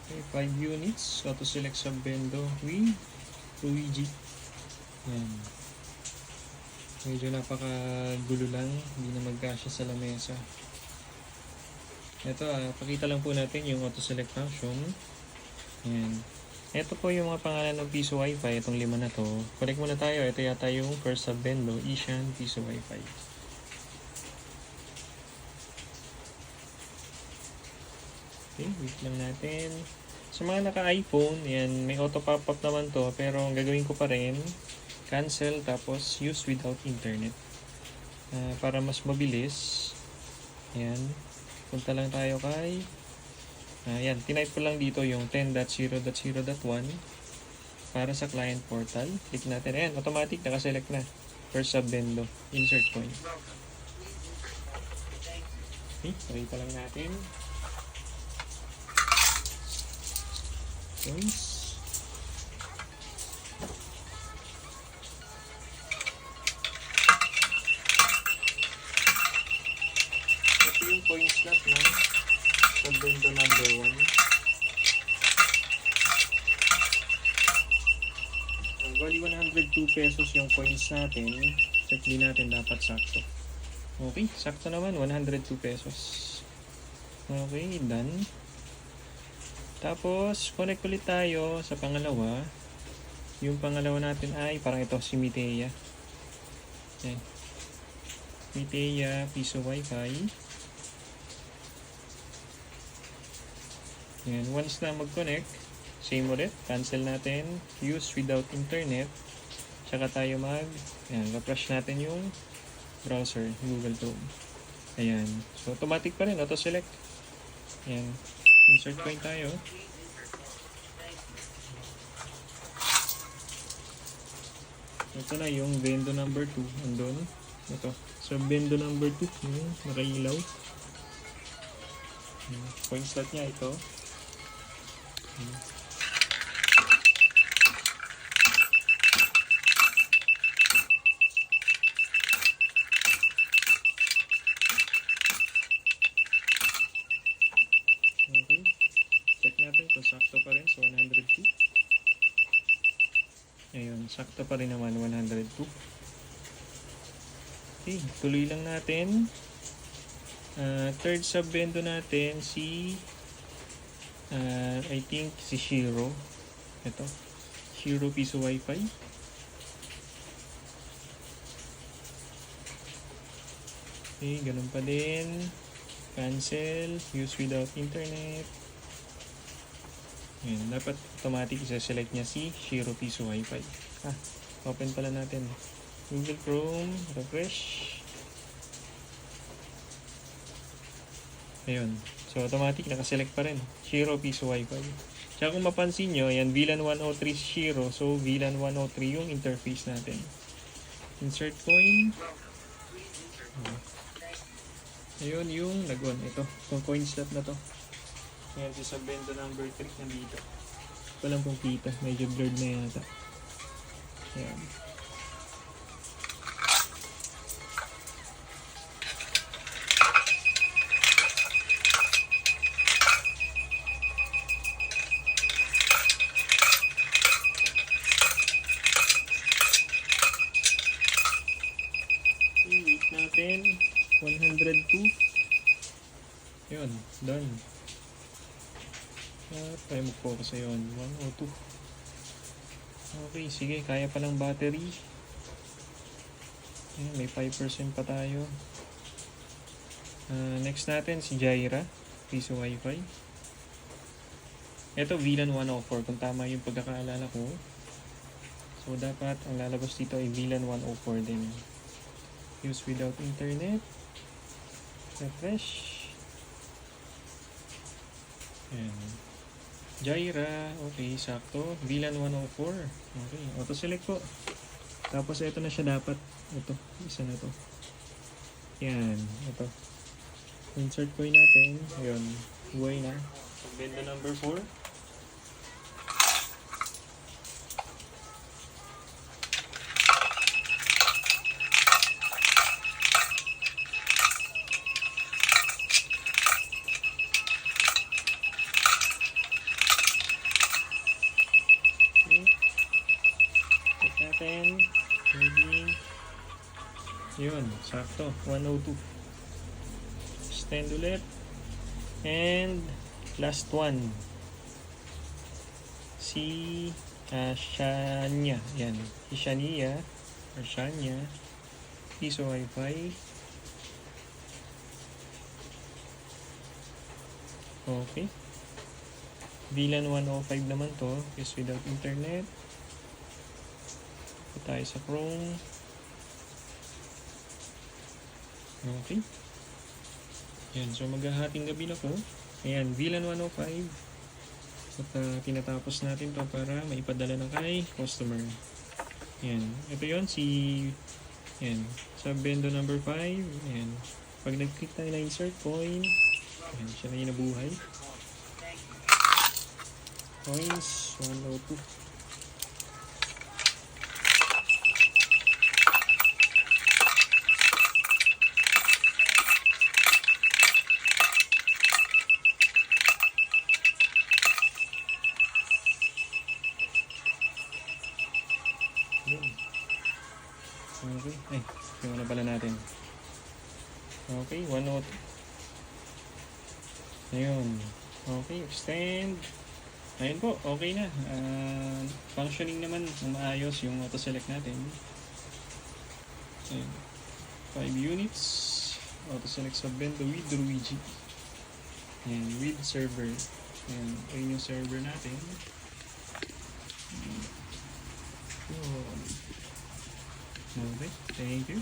Okay, 5 units. Auto select sub bendo with Luigi. Yan. Medyo napakagulo lang. Hindi na magkasya sa lamesa. Ito, pakita lang po natin yung auto select function. Yan. Ito po yung mga pangalan ng piso wifi. Itong 5 na to. Connect muna tayo. Ito yata yung first sub bendo, Ishan piso wifi. Okay, wait lang natin. Sa mga naka-iPhone, yan, may auto pop-up naman to. Pero ang gagawin ko pa rin, cancel tapos use without internet. Para mas mabilis. Yan. Punta lang tayo kay yan, tinype ko lang dito yung 10.0.0.1 para sa client portal. Click natin. Ayan, automatic nakaselect na. First sub bendo, insert coin. Okay, pakita lang natin. Coins. Ito yung coin slot na sub bendo number 1. Bali 102 pesos yung coins natin. Check din natin dapat sakto. Okay, sakto naman 102 pesos. Okay, done. Tapos connect ulit tayo sa pangalawa. Yung pangalawa natin ay parang ito si Mitea. Yan. Mitea piso wifi. Yan, once na mag-connect, same ulit, cancel natin, use without internet, tsaka tayo refresh natin yung browser, Google Chrome. Ayan, so automatic pa rin, auto select. Ayan, insert coin tayo. Ito na yung bendo number 2, andun. Ito, so bendo number 2, yung nakailaw. Coin slot niya ito. Okay, check natin kung sakto pa rin sa 102. Ayun, sakto pa rin naman 102. Okay, tuloy lang natin. Third sub bendo natin si I think si Shiro. Ito, Shiro piso wifi. Okay, ganun pa din. Cancel, use without internet. Ayan, dapat automatic isa-select niya si Shiro piso wifi. Open pala natin Google Chrome, refresh. Ayun, so automatic nakaselect pa rin Shiro piso wifi. Tsaka kung mapansin nyo, ayan, VLAN 103 Shiro, so VLAN 103 yung interface natin. Insert coin. Ayun yung nag-on. Ito, itong coin slot na to. Ayan, si sub bendo number 3 nandito. Walang pong kita, medyo blurred na yata. Ayan. Wait natin. 102. Yun, done. Tayo mag-focus sa yun. 102. Okay, sige. Kaya palang battery. Ayan, may 5% pa tayo. Next natin si Jaira piso wifi. Ito VLAN 104 kung tama yung pagkakaalala ko. So dapat ang lalabas dito ay VLAN 104 din. Use without internet. Refresh. Ayan. Jaira, okay, sakto. VLAN 104. Okay, auto select po. Tapos ito na siya dapat. Ito, isa na to. Yan, ito. Insert coin natin. Ayun, buhay na. Bendo number 4. extend. Ready. Yun, sakto. 102. Extend ulit. And last one. Si Shania. Yan. Si Shania. Or Shania. Piso Wi-Fi. Okay. VLAN 105 naman to. Is without internet. Ito tayo sa Chrome. Okay. Yan. So maghahating gabi na ko. Ayan. VLAN 105. At tinatapos natin to para maipadala na kay customer. Yan. Ito yon si yan. Sa bendo number 5. Yan. Pag nag-click tayo na insert coin. Yan. Siya na yung nabuhay. Coins 102. Okay. Ay, yung na pala natin. Okay, 102. Ayun. Okay, extend. Ayun po, okay na. Functioning naman, maayos yung auto-select natin. Ayun. 5 units. Auto-select sa bendo with Luigi. Ayan, with server. Ayan, ayun yung server natin. Okay, thank you.